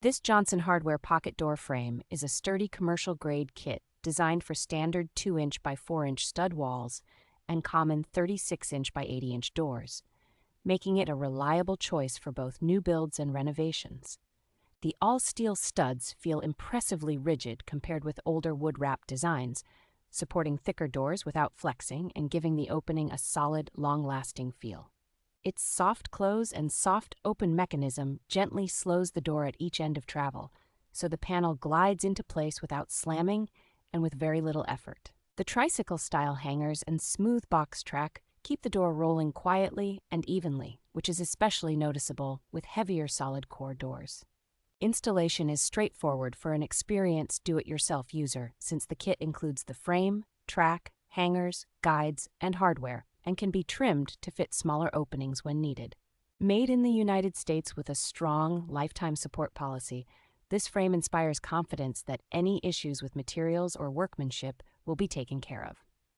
This Johnson Hardware pocket door frame is a sturdy commercial-grade kit designed for standard 2-inch by 4-inch stud walls and common 36-inch by 80-inch doors, making it a reliable choice for both new builds and renovations. The all-steel studs feel impressively rigid compared with older wood-wrapped designs, supporting thicker doors without flexing and giving the opening a solid, long-lasting feel. Its soft close and soft open mechanism gently slows the door at each end of travel, so the panel glides into place without slamming and with very little effort. The tricycle-style hangers and smooth box track keep the door rolling quietly and evenly, which is especially noticeable with heavier solid core doors. Installation is straightforward for an experienced do-it-yourself user since the kit includes the frame, track, hangers, guides, and hardware, and can be trimmed to fit smaller openings when needed. Made in the United States with a strong lifetime support policy, this frame inspires confidence that any issues with materials or workmanship will be taken care of.